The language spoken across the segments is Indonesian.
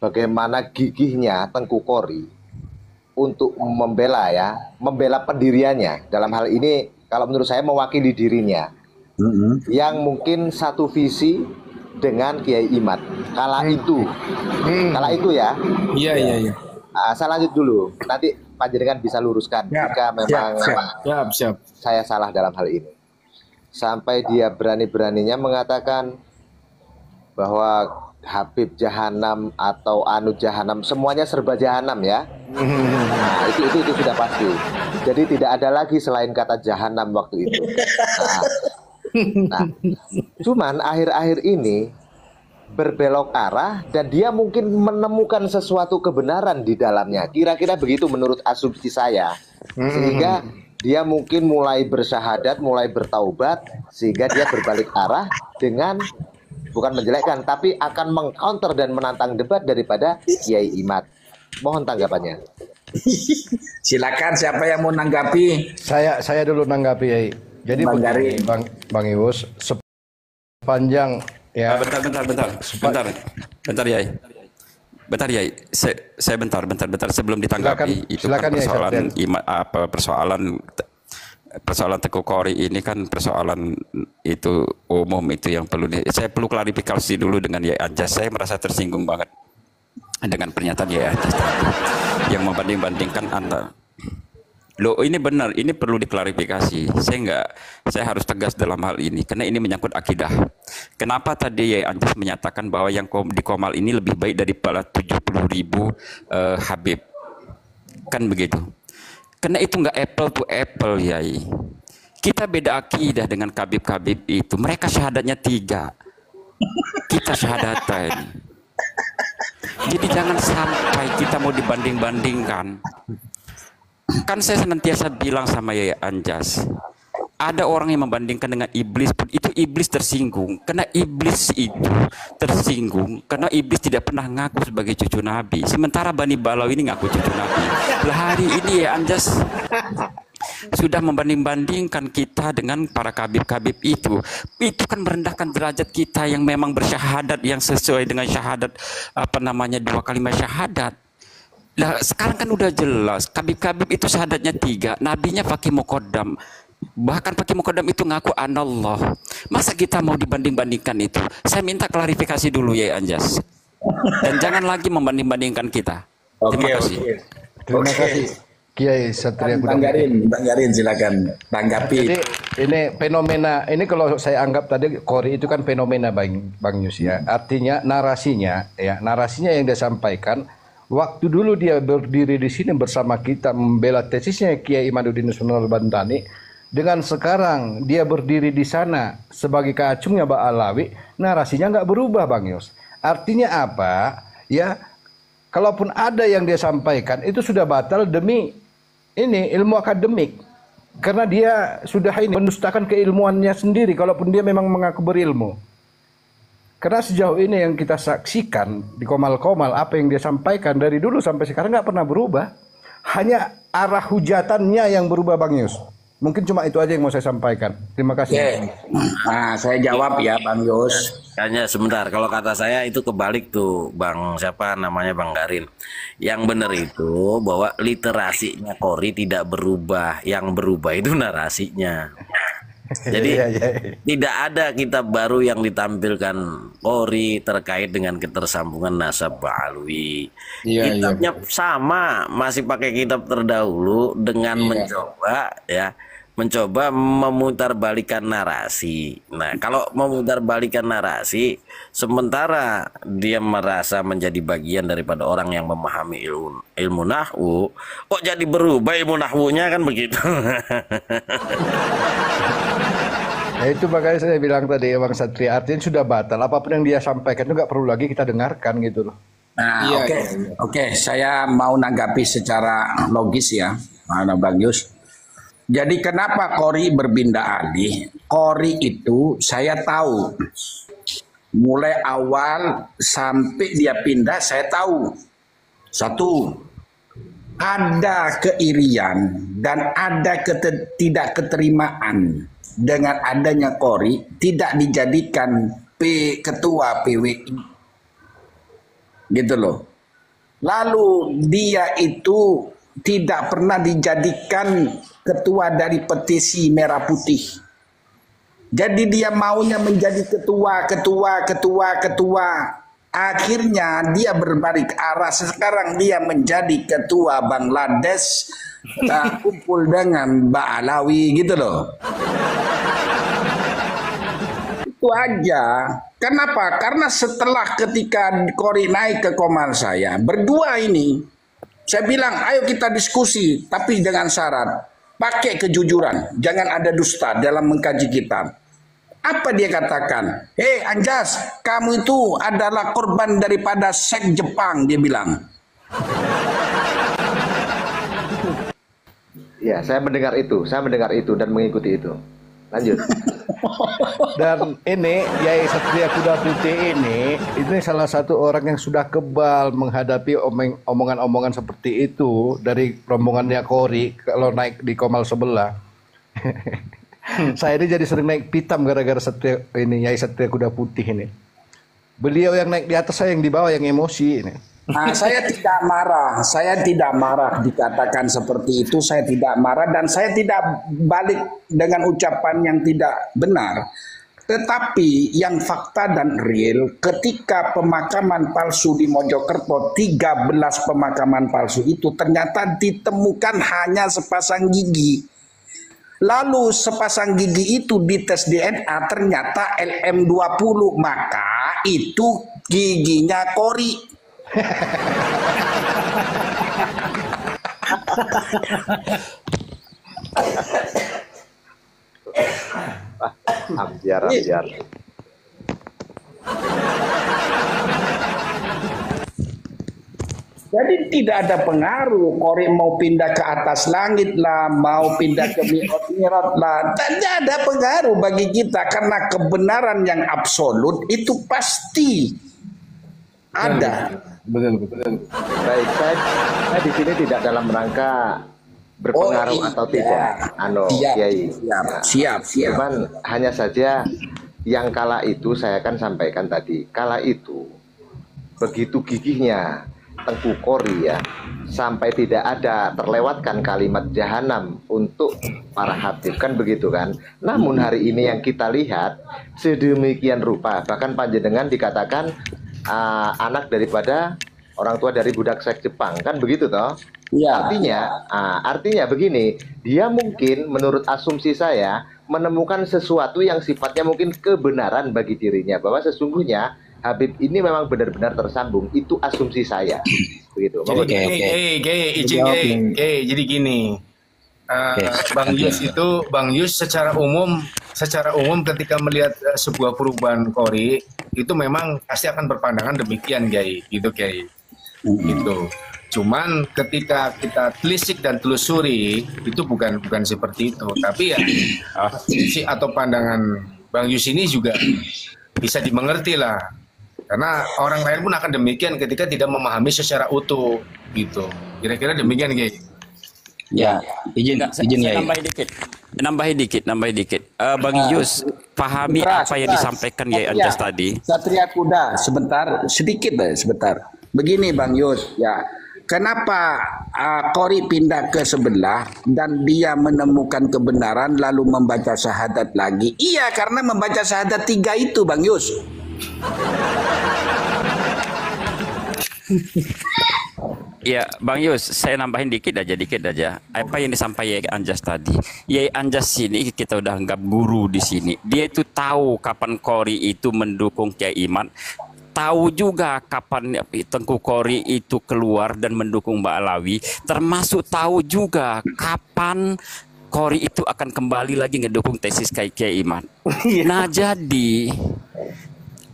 bagaimana gigihnya Tengku Kori untuk membela pendiriannya. Dalam hal ini, kalau menurut saya mewakili dirinya, yang mungkin satu visi dengan Kiai Imad. Kala itu ya. Iya. Saya lanjut dulu. Nanti panjenengan bisa luruskan jika memang Siap. saya salah dalam hal ini. Sampai dia berani-beraninya mengatakan bahwa Habib Jahanam atau Anu Jahanam, semuanya serba Jahanam ya. Nah, itu sudah pasti. Jadi tidak ada lagi selain kata Jahanam waktu itu. Nah, cuman akhir-akhir ini berbelok arah dan dia mungkin menemukan sesuatu kebenaran di dalamnya. Kira-kira begitu menurut asumsi saya. Sehingga dia mungkin mulai bersyahadat, mulai bertaubat, sehingga dia berbalik arah dengan bukan menjelekkan, tapi akan mengcounter dan menantang debat daripada Kiai Imad. Mohon tanggapannya. Silakan, siapa yang mau nanggapi? Saya dulu nanggapi, Yai. Jadi begini, Bang Iwus, sepanjang ya. Bentar Yai. Bentar Yai. Saya bentar sebelum ditanggapi. Silakan, Persoalan Tengku Kori ini kan persoalan itu umum, itu yang saya perlu klarifikasi dulu dengan Yai Anjas. Saya merasa tersinggung banget dengan pernyataan Yai Anjas yang membanding-bandingkan antara. Loh, ini benar, ini perlu diklarifikasi. Saya harus tegas dalam hal ini karena ini menyangkut akidah. Kenapa tadi Yai Anjas menyatakan bahwa yang di Komal ini lebih baik daripada 70.000 Habib? Kan begitu. Karena itu nggak apple to apple, Yai. Kita beda akidah dengan Habib-Habib itu. Mereka syahadatnya 3. Kita syahadatain. Jadi jangan sampai kita mau dibanding-bandingkan. Kan saya senantiasa bilang sama Yai Anjas, ada orang yang membandingkan dengan iblis pun itu iblis tersinggung. Karena iblis itu tersinggung karena iblis tidak pernah ngaku sebagai cucu Nabi. Sementara Bani Balau ini ngaku cucu Nabi. Lah hari ini Yai Anjas sudah membanding-bandingkan kita dengan para kabib-kabib itu kan merendahkan derajat kita yang memang bersyahadat yang sesuai dengan syahadat 2 kalimat syahadat. Lah sekarang kan udah jelas kabib-kabib itu syahadatnya 3, nabinya Fakih Muqaddam. Bahkan Fakih Muqaddam itu ngaku anallah. Masa kita mau dibanding-bandingkan itu? Saya minta klarifikasi dulu ya Anjas. Dan jangan lagi membanding-bandingkan kita. Terima kasih. Terima kasih Kiai Satria Bang Garin silakan tanggapi. Jadi ini fenomena, ini kalau saya anggap tadi Kori itu kan fenomena Bang Yus ya. Artinya narasinya yang dia sampaikan waktu dulu dia berdiri di sini bersama kita membela tesisnya Kiai Imaduddin Sunan Bantani, dengan sekarang dia berdiri di sana sebagai kacungnya Mbak Alawi, narasinya nggak berubah Bang Yus. Artinya apa? Ya, kalaupun ada yang dia sampaikan itu sudah batal demi ini ilmu akademik, karena dia sudah mendustakan keilmuannya sendiri kalaupun dia memang mengaku berilmu. Karena sejauh ini yang kita saksikan di Komal-Komal, apa yang dia sampaikan dari dulu sampai sekarang nggak pernah berubah. Hanya arah hujatannya yang berubah Bang Yus. Mungkin cuma itu aja yang mau saya sampaikan. Terima kasih. Nah, saya jawab ya Bang Yus. Hanya sebentar, kalau kata saya itu kebalik tuh Bang Bang Garin. Yang benar itu bahwa literasinya Kori tidak berubah, yang berubah itu narasinya. Jadi tidak ada kitab baru yang ditampilkan Kori terkait dengan ketersambungan nasab Ba'alwi. Kitabnya sama, masih pakai kitab terdahulu dengan mencoba memutarbalikan narasi. Nah, kalau memutarbalikan narasi, sementara dia merasa menjadi bagian daripada orang yang memahami ilmu nahwu, kok jadi berubah ilmu nahwunya, kan begitu. Ya itu makanya saya bilang tadi Bang Satria, artinya sudah batal. Apapun yang dia sampaikan itu nggak perlu lagi kita dengarkan gitu loh. Nah, oke, saya mau nanggapi secara logis ya, Bang Yus. Jadi kenapa Kori berpindah alih? Kori itu saya tahu. Mulai awal sampai dia pindah saya tahu. Satu, ada keirian dan ada tidak keterimaan dengan adanya Kori tidak dijadikan ketua PWI. Gitu loh. Lalu dia itu tidak pernah dijadikan ketua dari petisi Merah Putih. Jadi dia maunya menjadi ketua. Akhirnya dia berbalik arah. Sekarang dia menjadi ketua Bangladesh, kumpul dengan Mbak Alawi gitu loh. Itu aja. Kenapa? Karena setelah ketika Kori naik ke komar saya, berdua ini, saya bilang, ayo kita diskusi, tapi dengan syarat, pakai kejujuran, jangan ada dusta dalam mengkaji kitab. Apa dia katakan? Hei Anjas, kamu itu adalah korban daripada seks Jepang, dia bilang. Ya, saya mendengar itu dan mengikuti itu. Lanjut. Dan ini Yai Satria Kuda Putih ini salah satu orang yang sudah kebal menghadapi omongan-omongan seperti itu dari rombongannya Kori kalau naik di komal sebelah. Saya ini jadi sering naik pitam gara-gara Yai Satria Kuda Putih ini. Beliau yang naik di atas, saya yang di bawah yang emosi ini. Nah, saya tidak marah dikatakan seperti itu, saya tidak marah dan saya tidak balik dengan ucapan yang tidak benar. Tetapi yang fakta dan real, ketika pemakaman palsu di Mojokerto, 13 pemakaman palsu itu ternyata ditemukan hanya sepasang gigi. Lalu sepasang gigi itu dites DNA ternyata LM20, maka itu giginya Kori. Ambiar. Jadi tidak ada pengaruh. Kori mau pindah ke atas langit lah, mau pindah ke mi'raj lah, tidak ada pengaruh bagi kita karena kebenaran yang absolut itu pasti ada. Betul. Baik, saya di sini tidak dalam rangka berpengaruh atau tidak. Kiai. Siap. Cuman hanya saja yang kala itu saya kan sampaikan tadi, kala itu begitu gigihnya Tengku Kori ya, sampai tidak ada terlewatkan kalimat jahanam untuk para habib, kan begitu kan. Namun hari ini yang kita lihat sedemikian rupa, bahkan panjenengan dikatakan anak daripada orang tua dari budak seks Jepang, kan begitu toh? Ya. Artinya begini, dia mungkin menurut asumsi saya menemukan sesuatu yang sifatnya mungkin kebenaran bagi dirinya, bahwa sesungguhnya Habib ini memang benar-benar tersambung. Itu asumsi saya. Begitu. Jadi gini, Bang Yus secara umum ketika melihat sebuah perubahan Kori itu memang pasti akan berpandangan demikian, gitu. Cuman ketika kita telisik dan telusuri itu bukan seperti itu, tapi ya asumsi atau pandangan Bang Yus ini juga bisa dimengerti lah. Karena orang lain pun akan demikian ketika tidak memahami secara utuh, gitu. Kira-kira demikian, Kiai. Ya, izin ya. Nambahin dikit. Bang Yus, pahami apa yang disampaikan Yai Anjas tadi. Satria Kuda, sebentar. Begini Bang Yus, ya. Kenapa Kori pindah ke sebelah dan dia menemukan kebenaran lalu membaca syahadat lagi? Iya, karena membaca syahadat 3 itu, Bang Yus. Ya, Bang Yus, saya nambahin dikit aja. Apa yang disampaikan Yai Anjas tadi. Yai Anjas ini kita udah anggap guru di sini. Dia itu tahu kapan Kori itu mendukung Kiai Iman. Tahu juga kapan Tengku Kori itu keluar dan mendukung Mbak Alawi. Termasuk tahu juga kapan Kori itu akan kembali lagi ngedukung tesis Kiai Iman. Nah, jadi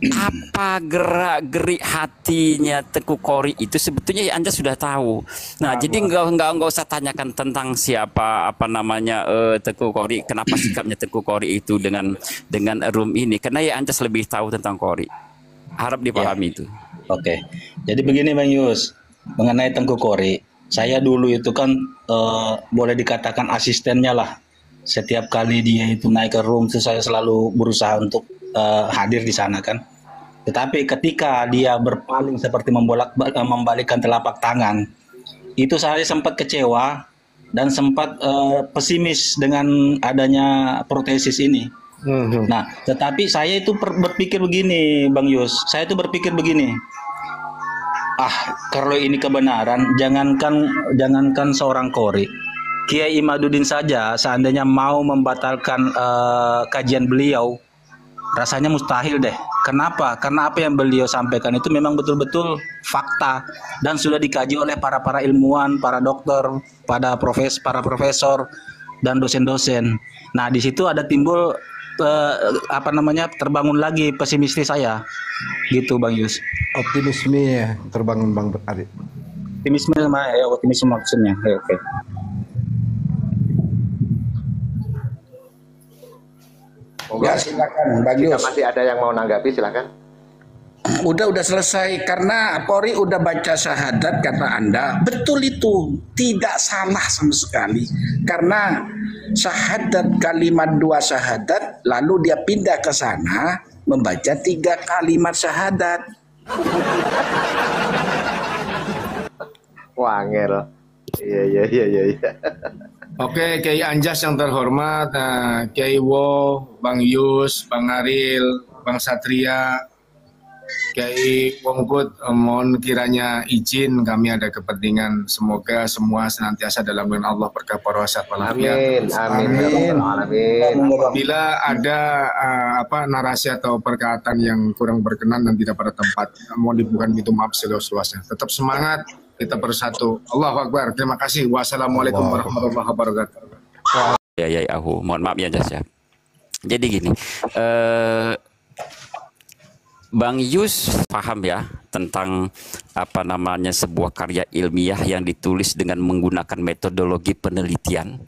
apa gerak-gerik hatinya Tengku Kori itu sebetulnya ya Anda sudah tahu. Nah, jadi nggak usah tanyakan tentang siapa Tengku Kori, kenapa sikapnya Tengku Kori itu dengan room ini, karena ya Anda lebih tahu tentang Kori. Harap dipahami itu. Oke. Jadi begini Bang Yus, mengenai Tengku Kori, saya dulu itu kan boleh dikatakan asistennya lah. Setiap kali dia itu naik ke room itu saya selalu berusaha untuk hadir di sana kan. Tetapi ketika dia berpaling seperti membalikkan telapak tangan, itu saya sempat kecewa dan sempat pesimis dengan adanya protesis ini. Nah, tetapi saya itu berpikir begini, Bang Yus. Saya itu berpikir begini. Kalau ini kebenaran, jangankan seorang Qori, Kiai Imaduddin saja seandainya mau membatalkan kajian beliau, rasanya mustahil deh. Kenapa? Karena apa yang beliau sampaikan itu memang betul-betul fakta dan sudah dikaji oleh para ilmuwan, para dokter, para profesor dan dosen-dosen. Nah, di situ ada timbul terbangun lagi pesimistis saya, gitu Bang Yus. Optimisme ya terbangun Bang Ari. Optimisme maksudnya. Oke. Ya silakan Bang Jika Yus. masih ada yang mau nanggapi silakan. Udah selesai karena Polri udah baca syahadat kata Anda. Betul itu, tidak salah sama sekali. Karena syahadat kalimat 2 syahadat lalu dia pindah ke sana membaca 3 kalimat syahadat. Wangel. Iya. Oke, Kiai Anjas yang terhormat, Kiai Wo, Bang Yus, Bang Aril, Bang Satria, Kiai Wongkut, mohon kiranya izin kami ada kepentingan. Semoga semua senantiasa dalam lindungan Allah, berkah wasiat walafiat. Amin. Bila ada narasi atau perkataan yang kurang berkenan dan tidak pada tempat, mohon dibukakan pintu maaf seluas-luasnya. Tetap semangat, kita bersatu. Allahu Akbar. Terima kasih. Wassalamualaikum warahmatullahi wabarakatuh. Ya, mohon maaf ya Jas ya. Jadi gini, Bang Yus paham ya tentang sebuah karya ilmiah yang ditulis dengan menggunakan metodologi penelitian.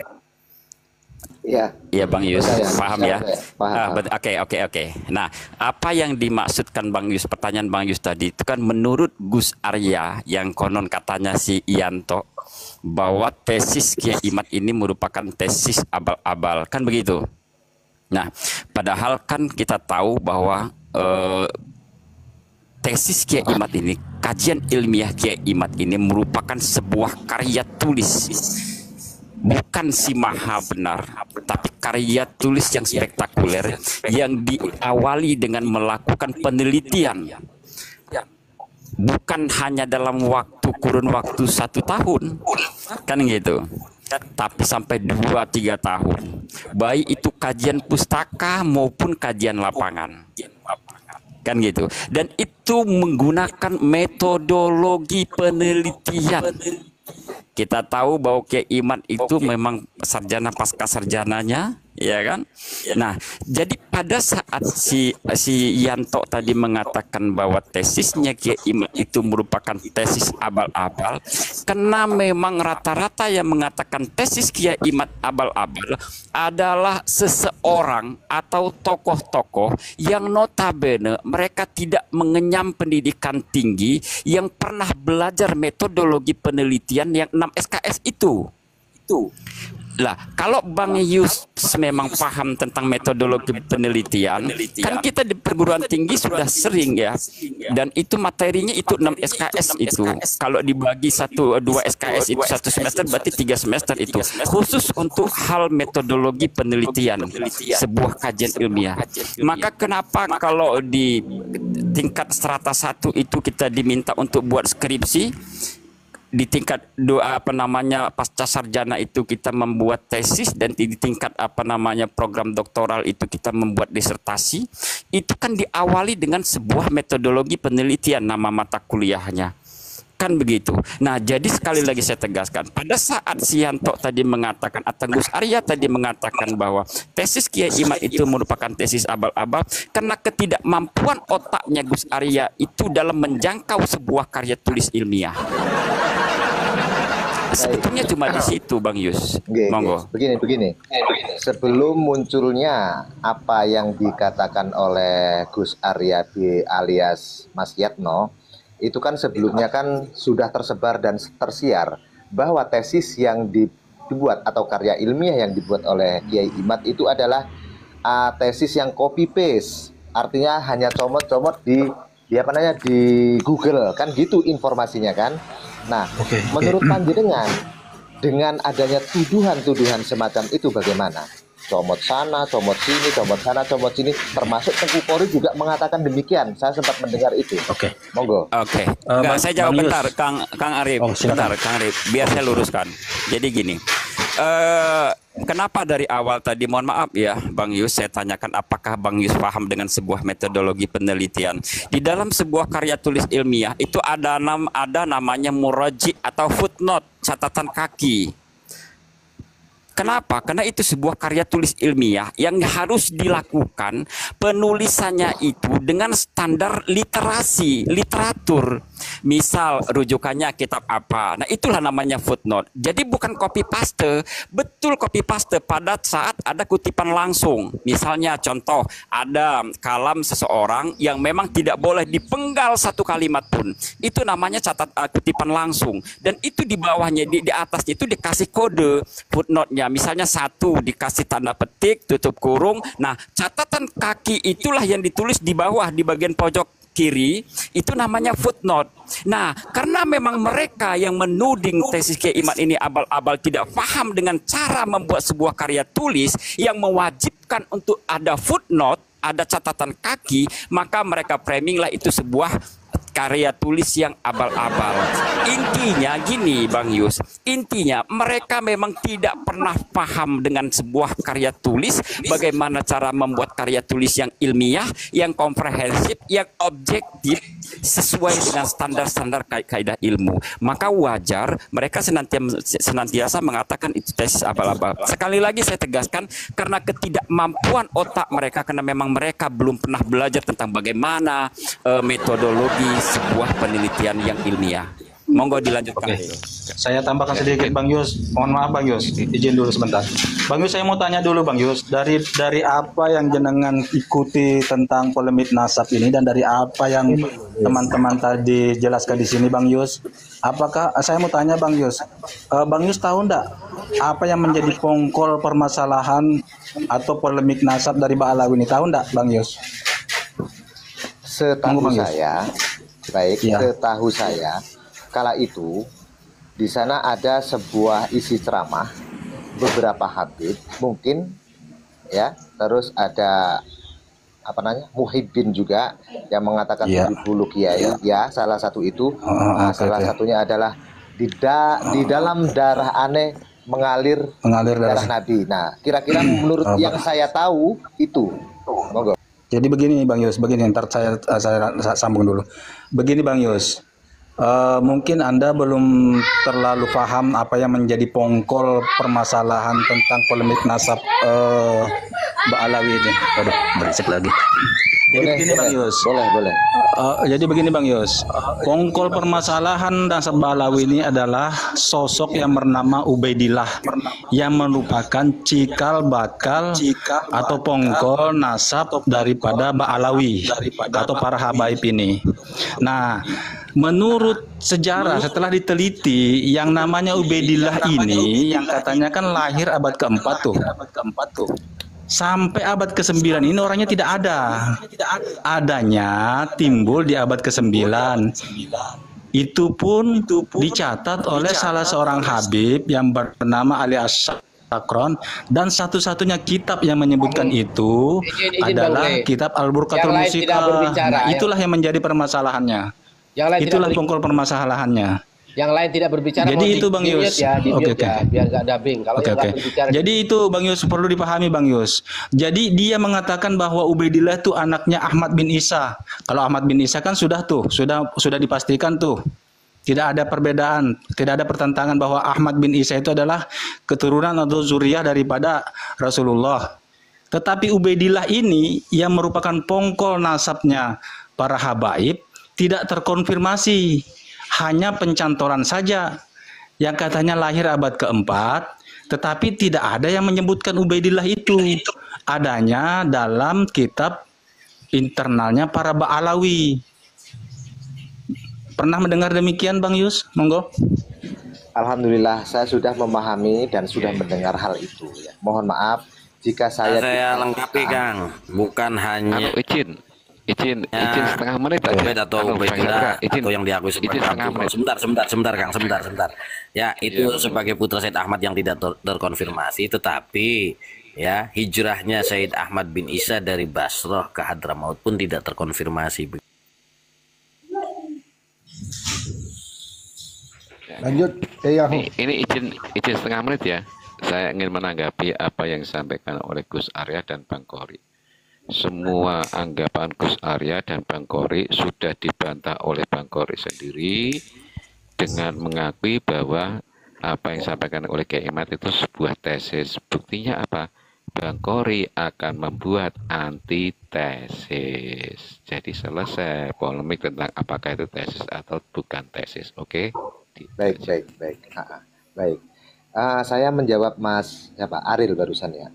Iya Bang Yus, paham ya? Paham. Oke. Nah, apa yang dimaksudkan Bang Yus, pertanyaan Bang Yus tadi itu kan menurut Gus Arya yang konon katanya si Yanto bahwa tesis Kiai Imad ini merupakan tesis abal-abal, kan begitu? Nah, padahal kan kita tahu bahwa tesis Kiai Imad ini, kajian ilmiah Kiai Imad ini merupakan sebuah karya tulis. Bukan si maha benar, tapi karya tulis yang spektakuler yang diawali dengan melakukan penelitian. Bukan hanya dalam kurun waktu 1 tahun, kan gitu. Tapi sampai 2-3 tahun. Baik itu kajian pustaka maupun kajian lapangan. Kan gitu. Dan itu menggunakan metodologi penelitian. Kita tahu bahwa Kiai Imad itu memang sarjana pasca sarjananya, ya kan? Nah, jadi pada saat si Yanto tadi mengatakan bahwa tesisnya Kiai Imad itu merupakan tesis abal-abal, karena memang rata-rata yang mengatakan tesis Kiai Imad abal-abal adalah seseorang atau tokoh-tokoh yang notabene mereka tidak mengenyam pendidikan tinggi, yang pernah belajar metodologi penelitian yang 6 SKS itu. Lah, kalau Bang Yus memang paham tentang metodologi penelitian, kan kita di perguruan tinggi sudah sering ya, dan itu materinya itu 6 SKS itu. Kalau dibagi 1-2 SKS itu 1 semester berarti 3 semester itu. Khusus untuk hal metodologi penelitian, sebuah kajian ilmiah. Maka kenapa kalau di tingkat strata 1 itu kita diminta untuk buat skripsi, di tingkat pasca sarjana itu kita membuat tesis, dan di tingkat program doktoral itu kita membuat disertasi, itu kan diawali dengan sebuah metodologi penelitian nama mata kuliahnya. Kan begitu. Nah, jadi sekali lagi saya tegaskan, pada saat si Yanto tadi mengatakan atau Gus Arya tadi mengatakan bahwa tesis Kiai Imad itu merupakan tesis abal-abal karena ketidakmampuan otaknya Gus Arya itu dalam menjangkau sebuah karya tulis ilmiah. Sebetulnya cuma di situ, Bang Yus. Monggo. Begini. Sebelum munculnya apa yang dikatakan oleh Gus Arya alias Mas Yatno, itu kan sebelumnya kan sudah tersebar dan tersiar bahwa tesis yang dibuat atau karya ilmiah yang dibuat oleh Kiai Imad itu adalah tesis yang copy paste artinya hanya comot-comot di apa namanya di Google kan gitu informasinya kan. Nah, menurut panjenengan dengan adanya tuduhan-tuduhan semacam itu bagaimana? Comot sana, comot sini, comot sana, comot sini, termasuk Tengku Kori juga mengatakan demikian. Saya sempat mendengar itu. Monggo. Enggak, saya jawab Bang Yus. bentar, Kang Arif. Silakan. Bentar, Kang Arif. Biar saya luruskan. Jadi gini, kenapa dari awal tadi, mohon maaf ya, Bang Yus, saya tanyakan apakah Bang Yus paham dengan sebuah metodologi penelitian. Di dalam sebuah karya tulis ilmiah itu ada namanya muraji atau footnote, catatan kaki. Kenapa? Karena itu sebuah karya tulis ilmiah yang harus dilakukan penulisannya itu dengan standar literasi, literatur. Misal rujukannya kitab apa. Nah, itulah namanya footnote. Jadi bukan copy paste, betul copy paste pada saat ada kutipan langsung. Misalnya contoh, ada kalam seseorang yang memang tidak boleh dipenggal satu kalimat pun. Itu namanya kutipan langsung. Dan itu di bawahnya, di atasnya itu dikasih kode footnote-nya. Misalnya satu dikasih tanda petik, tutup kurung. Nah, catatan kaki itulah yang ditulis di bawah di bagian pojok kiri, itu namanya footnote. Nah, karena memang mereka yang menuding tesis Kiai Iman ini abal-abal tidak paham dengan cara membuat sebuah karya tulis yang mewajibkan untuk ada footnote, ada catatan kaki, maka mereka framing lah itu sebuah karya tulis yang abal-abal. Intinya gini Bang Yus, intinya mereka memang tidak pernah paham dengan sebuah karya tulis, bagaimana cara membuat karya tulis yang ilmiah, yang komprehensif, yang objektif, sesuai dengan standar-standar kaidah ilmu. Maka wajar mereka senantiasa mengatakan itu tesis abal-abal. Sekali lagi saya tegaskan, karena ketidakmampuan otak mereka, karena memang mereka belum pernah belajar tentang bagaimana metodologi sebuah penelitian yang ilmiah. Monggo dilanjutkan. Saya tambahkan sedikit Bang Yus. Mohon maaf Bang Yus, izin dulu sebentar. Bang Yus, saya mau tanya dulu Bang Yus, dari apa yang jenengan ikuti tentang polemik nasab ini dan dari apa yang teman-teman tadi jelaskan di sini Bang Yus, apakah saya mau tanya Bang Yus, Bang Yus tahu enggak apa yang menjadi pongkol permasalahan atau polemik nasab dari Ba'alawi ini, tahu enggak Bang Yus? Setahu saya, setahu saya, kala itu di sana ada sebuah isi ceramah beberapa habib mungkin ya, terus ada apa namanya Muhibbin juga yang mengatakan 70 kiai ya, salah satu itu salah satunya adalah di dalam darah aneh mengalir darah Nabi. Nah, kira-kira menurut yang saya tahu itu. Monggo. Jadi begini Bang Yus, begini, ntar saya sambung dulu. Begini Bang Yus, mungkin Anda belum terlalu paham apa yang menjadi pongkol permasalahan tentang polemik nasab Ba'alawi ini. Waduh, berisik lagi. Jadi begini Bang Yus. Boleh. Jadi begini Bang Yus, pongkol permasalahan nasab Ba'alawi ini adalah sosok yang bernama Ubaidillah yang merupakan cikal bakal atau pongkol nasab daripada Ba'alawi atau para habaib ini. Nah, menurut sejarah setelah diteliti, yang namanya Ubaidillah ini yang katanya kan lahir abad keempat tuh. Sampai abad ke-9 ini orangnya tidak ada. Adanya timbul di abad ke-9. Itu pun dicatat oleh salah seorang habib yang bernama Ali As-Sakron, dan satu-satunya kitab yang menyebutkan itu adalah kitab Al-Burqatul Musikah. Nah, itulah yang menjadi permasalahannya. Itulah pongkol permasalahannya. Yang lain tidak berbicara. Jadi itu Bang Yus. Ya, biar nggak dubbing. Kalau yang nggak berbicara. Jadi itu Bang Yus perlu dipahami Bang Yus. Jadi dia mengatakan bahwa Ubaidillah itu anaknya Ahmad bin Isa. Kalau Ahmad bin Isa kan sudah dipastikan tuh. Tidak ada perbedaan, tidak ada pertentangan bahwa Ahmad bin Isa itu adalah keturunan atau zuriyah daripada Rasulullah. Tetapi Ubaidillah ini yang merupakan pongkol nasabnya para habaib tidak terkonfirmasi. Hanya pencantoran saja yang katanya lahir abad keempat, tetapi tidak ada yang menyebutkan Ubaidillah itu. Adanya dalam kitab internalnya para Ba'alawi. Pernah mendengar demikian Bang Yus? Monggo. Alhamdulillah saya sudah memahami dan sudah mendengar hal itu ya. Mohon maaf jika saya lengkapi Kang, bukan hanya izin Ya, setengah menit aja. Ubed atau Bang Ubaidillah Hendra, izin atau yang diakui sebagai setengah Abdul. menit. Sebentar Kang, sebentar. Ya, itu Iya, sebagai putra Said Ahmad yang tidak terkonfirmasi, tetapi ya hijrahnya Said Ahmad bin Isa dari Basrah ke Hadramaut pun tidak terkonfirmasi. Lanjut, yang ini izin setengah menit ya. Saya ingin menanggapi apa yang disampaikan oleh Gus Arya dan Bang Kori. Semua anggapan Gus Arya dan Bang Kori sudah dibantah oleh Bang Kori sendiri dengan mengakui bahwa apa yang disampaikan oleh Kiai Imad itu sebuah tesis. Buktinya apa? Bang Kori akan membuat antitesis. Jadi selesai polemik tentang apakah itu tesis atau bukan tesis. Oke? Baik. Baik. Saya menjawab Mas Aril barusan ya.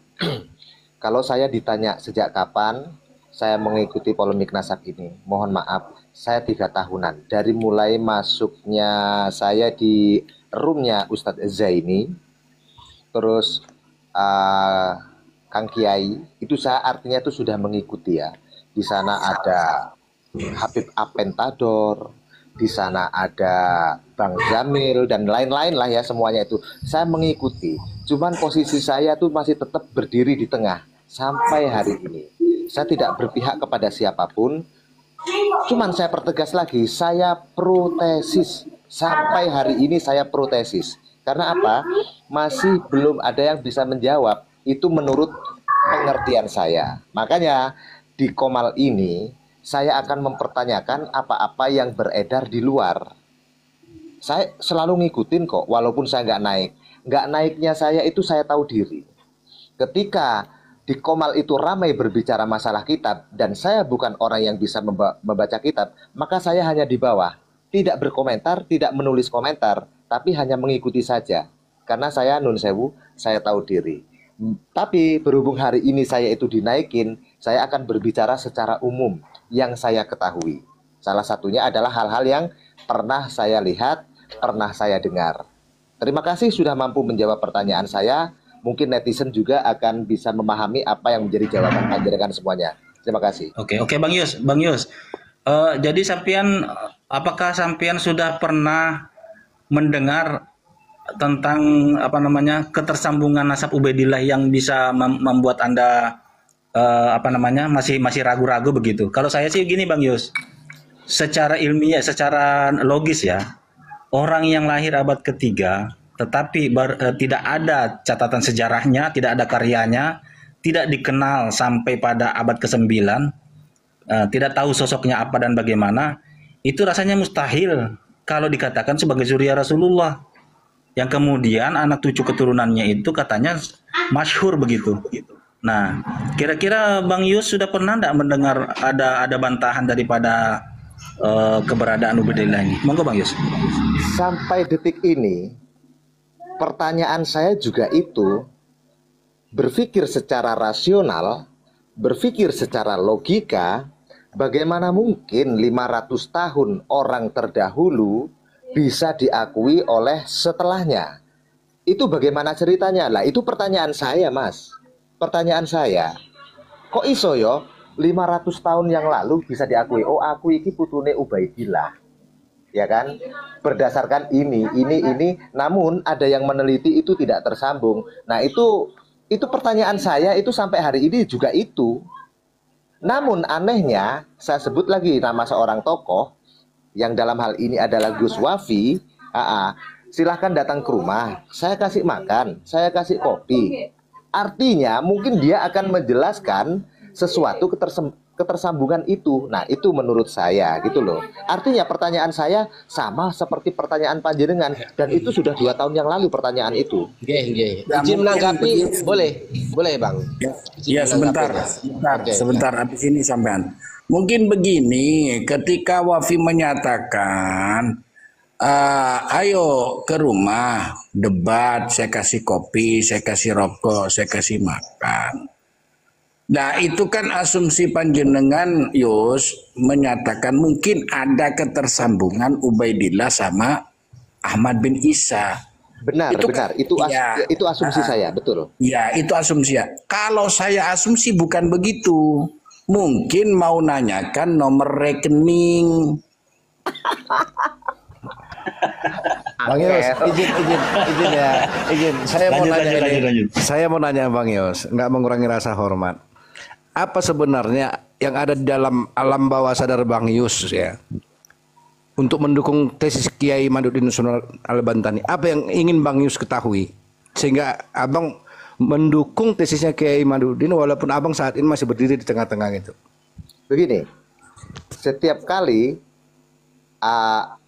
Kalau saya ditanya sejak kapan saya mengikuti polemik nasab ini, mohon maaf, saya 3 tahunan. Dari mulai masuknya saya di roomnya Ustadz Zaini, terus Kang Kiai, itu saya artinya itu sudah mengikuti ya. Di sana ada Habib Apentador, di sana ada Bang Jamil dan lain-lain lah ya, semuanya itu saya mengikuti. Cuman posisi saya tuh masih tetap berdiri di tengah sampai hari ini. Saya tidak berpihak kepada siapapun. Cuman saya pertegas lagi, saya protesis. Sampai hari ini saya protesis. Karena apa? Masih belum ada yang bisa menjawab. Itu menurut pengertian saya. Makanya di Komal ini saya akan mempertanyakan apa-apa yang beredar di luar. Saya selalu ngikutin kok, walaupun saya nggak naik. Nggak naiknya saya itu saya tahu diri. Ketika di Komal itu ramai berbicara masalah kitab, dan saya bukan orang yang bisa membaca kitab, maka saya hanya di bawah. Tidak berkomentar, tidak menulis komentar, tapi hanya mengikuti saja. Karena saya nun sewu, saya tahu diri. Tapi berhubung hari ini saya itu dinaikin, saya akan berbicara secara umum yang saya ketahui. Salah satunya adalah hal-hal yang pernah saya lihat, pernah saya dengar. Terima kasih sudah mampu menjawab pertanyaan saya. Mungkin netizen juga akan bisa memahami apa yang menjadi jawaban panjenengan semuanya. Terima kasih. Oke, Bang Yus. Jadi sampean, apakah sampean sudah pernah mendengar tentang ketersambungan nasab Ubaidillah yang bisa membuat Anda masih ragu-ragu begitu? Kalau saya sih gini Bang Yus, secara ilmiah, secara logis ya, orang yang lahir abad ketiga tetapi tidak ada catatan sejarahnya, tidak ada karyanya, tidak dikenal sampai pada abad ke-9, tidak tahu sosoknya apa dan bagaimana, itu rasanya mustahil kalau dikatakan sebagai zuriya Rasulullah. Yang kemudian anak cucu keturunannya itu katanya masyhur begitu. Nah, kira-kira Bang Yus sudah pernah tidak mendengar ada bantahan daripada keberadaan Ubaidillah ini? Monggo Bang Yus. Sampai detik ini, pertanyaan saya juga itu berpikir secara rasional, berpikir secara logika, bagaimana mungkin 500 tahun orang terdahulu bisa diakui oleh setelahnya? Itu bagaimana ceritanya? Lah itu pertanyaan saya, Mas. Pertanyaan saya. Kok iso yo 500 tahun yang lalu bisa diakui? Oh, aku iki putune Ubaidillah. Ya kan, berdasarkan ini, namun ada yang meneliti itu tidak tersambung. Nah itu pertanyaan saya itu sampai hari ini juga itu. Namun anehnya, saya sebut lagi nama seorang tokoh yang dalam hal ini adalah Gus Wafi. Silahkan datang ke rumah, saya kasih makan, saya kasih kopi. Artinya mungkin dia akan menjelaskan sesuatu ketersambungan itu. Nah itu menurut saya gitu loh. Artinya pertanyaan saya sama seperti pertanyaan panjenengan, dan itu sudah 2 tahun yang lalu pertanyaan itu. Izin menanggapi, boleh Bang. Ya sebentar habis ini sampean. Mungkin begini, ketika Wafi menyatakan ayo ke rumah debat, saya kasih kopi, saya kasih rokok, saya kasih makan. Nah itu kan asumsi panjenengan Yus menyatakan mungkin ada ketersambungan Ubaidillah sama Ahmad bin Isa. Benar. Itu asumsi saya, betul. Ya itu asumsi ya. Kalau saya asumsi bukan begitu. mungkin mau nanyakan nomor rekening. Bang Yos, izin ya, izin. Saya mau nanya Bang Yos, nggak mengurangi rasa hormat. Apa sebenarnya yang ada di dalam alam bawah sadar Bang Yus ya untuk mendukung tesis Kiai Madudin Sunan Al-Bantani? Apa yang ingin Bang Yus ketahui sehingga abang mendukung tesisnya Kiai Madudin walaupun abang saat ini masih berdiri di tengah-tengah itu? Begini, setiap kali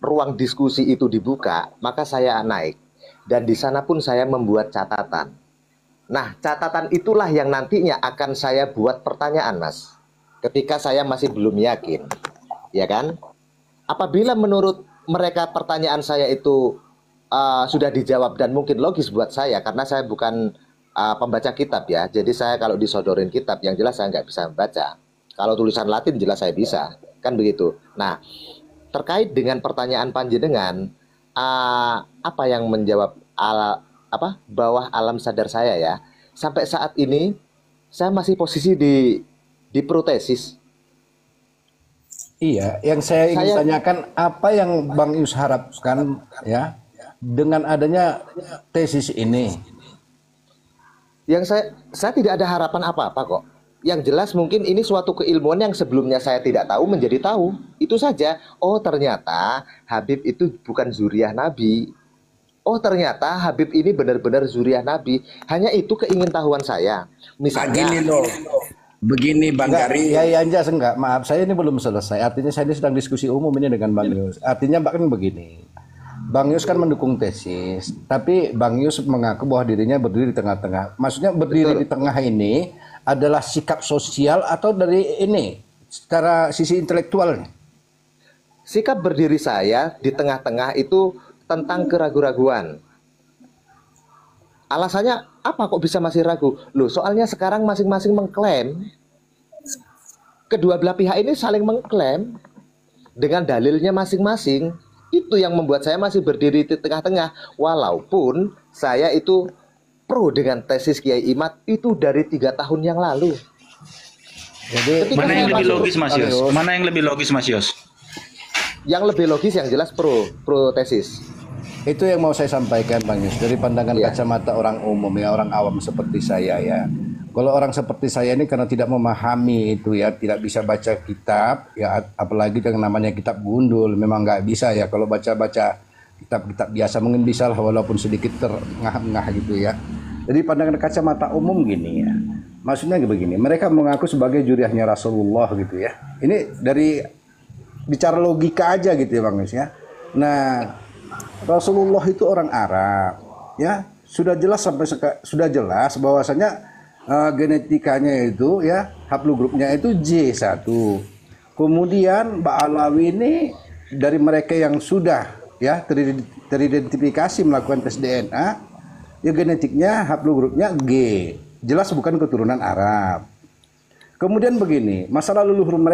ruang diskusi itu dibuka, maka saya naik dan di sana pun saya membuat catatan. Nah, catatan itulah yang nantinya akan saya buat pertanyaan, Mas. Ketika saya masih belum yakin, ya kan? Apabila menurut mereka pertanyaan saya itu sudah dijawab dan mungkin logis buat saya, karena saya bukan pembaca kitab ya. Jadi saya kalau disodorin kitab, yang jelas saya nggak bisa membaca. Kalau tulisan Latin jelas saya bisa, kan begitu. Nah, terkait dengan pertanyaan panjenengan, apa yang menjawab bawah alam sadar saya ya, sampai saat ini saya masih posisi di protesis. Iya, yang saya ingin tanyakan apa yang Bang Yus harapkan ya dengan adanya tesis ini. Yang saya tidak ada harapan apa-apa kok. Yang jelas mungkin ini suatu keilmuan yang sebelumnya saya tidak tahu menjadi tahu. Itu saja. Oh, ternyata Habib itu bukan zuriat Nabi. Oh, ternyata Habib ini benar-benar zuriat Nabi. Hanya itu keingintahuan saya. Misalnya begini Bang Gari. Ya Anjas enggak, maaf saya ini belum selesai. Artinya saya ini sedang diskusi umum ini dengan Bang Yus. Artinya kan begini. Bang Yus kan mendukung tesis, tapi Bang Yus mengaku bahwa dirinya berdiri di tengah-tengah. Maksudnya berdiri di tengah ini adalah sikap sosial atau dari ini secara sisi intelektual? Sikap berdiri saya di tengah-tengah itu tentang keraguan-raguan. Alasannya apa kok bisa masih ragu? Loh, soalnya sekarang masing-masing mengklaim. Kedua belah pihak ini saling mengklaim dengan dalilnya masing-masing. Itu yang membuat saya masih berdiri di tengah-tengah. Walaupun saya itu pro dengan tesis Kiai Imad itu dari 3 tahun yang lalu. Jadi mana yang lebih logis Mas Yos? Mana yang lebih logis Mas Yos? Yang lebih logis yang jelas pro tesis. Itu yang mau saya sampaikan Bang Yus dari pandangan kacamata orang umum ya, orang awam seperti saya ya. Kalau orang seperti saya ini karena tidak memahami itu ya, tidak bisa baca kitab ya, apalagi dengan namanya kitab gundul, memang nggak bisa ya. Kalau baca-baca kitab-kitab biasa mungkin bisa lah, walaupun sedikit terengah-engah gitu ya. Jadi pandangan kacamata umum gini ya, maksudnya begini, mereka mengaku sebagai juriahnya Rasulullah gitu ya. Ini dari bicara logika aja gitu ya Bang Yus ya. Nah, Rasulullah itu orang Arab ya, sudah jelas sudah jelas bahwasanya genetikanya itu ya, haplogrupnya itu J1. Kemudian Mbak Alawi ini dari mereka yang sudah ya teridentifikasi melakukan tes DNA, ya genetiknya haplogrupnya G. Jelas bukan keturunan Arab. Kemudian begini, masalah leluhur mereka